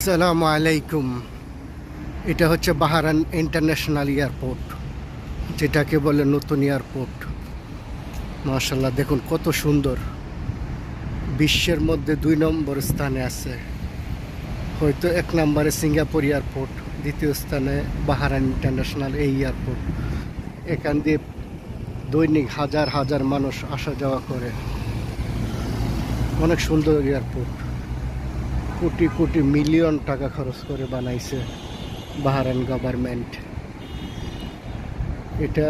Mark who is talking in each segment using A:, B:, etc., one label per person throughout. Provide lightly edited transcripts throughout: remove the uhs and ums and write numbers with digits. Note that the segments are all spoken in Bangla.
A: আসসালামু আলাইকুম। এটা হচ্ছে বাহরাইন ইন্টারন্যাশনাল এয়ারপোর্ট, যেটাকে বলে নতুন এয়ারপোর্ট। মাশাআল্লাহ, দেখুন কত সুন্দর। বিশ্বের মধ্যে 2 নম্বর স্থানে আছে। হয়তো 1 নম্বরে সিঙ্গাপুর এয়ারপোর্ট, দ্বিতীয় স্থানে বাহরাইন ইন্টারন্যাশনাল এই এয়ারপোর্ট। এখান দিয়ে দৈনিক হাজার হাজার মানুষ আসা যাওয়া করে। অনেক সুন্দর এয়ারপোর্ট। কোটি কোটি মিলিয়ন টাকা খরচ করে বানাইছে বাহরাইন গভর্নমেন্ট। এটা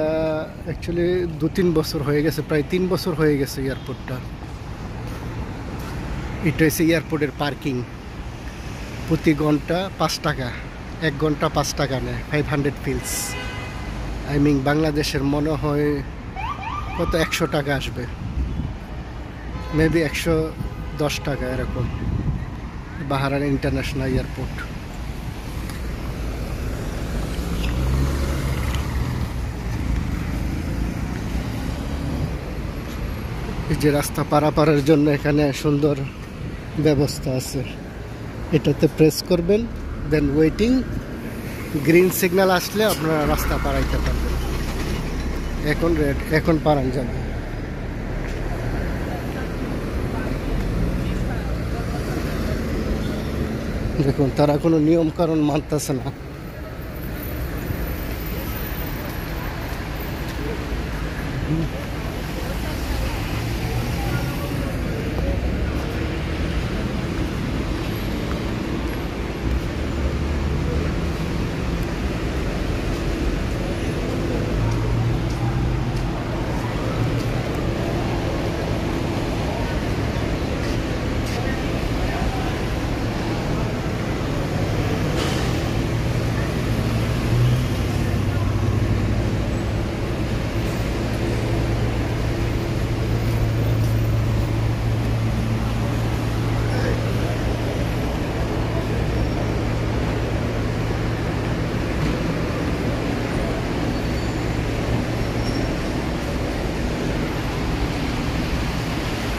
A: অ্যাকচুয়ালি 2-3 বছর হয়ে গেছে, প্রায় 3 বছর হয়ে গেছে এয়ারপোর্টটা। এটা হচ্ছে এয়ারপোর্টের পার্কিং। প্রতি ঘন্টা 5 টাকা, 1 ঘন্টা 5 টাকা নেয়, 500 ফিলস। বাংলাদেশের মনে হয় কত 100 টাকা আসবে, মেবি 110 টাকা এরকম। Bahrain international airport. এই যে রাস্তা পারাপারের জন্য এখানে সুন্দর ব্যবস্থা আছে। এটাতে প্রেস করবেন, দেন ওয়েটিং, গ্রিন সিগন্যাল আসলে আপনারা রাস্তা পারাইতে পারবেন। এখন রেড, এখন পারান যাবে। দেখুন, তারা কোনো নিয়ম কারণ মানতেছে না।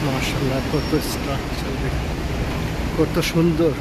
A: মাশাআল্লাহ, কত স্ট্রাকচার, কত সুন্দর।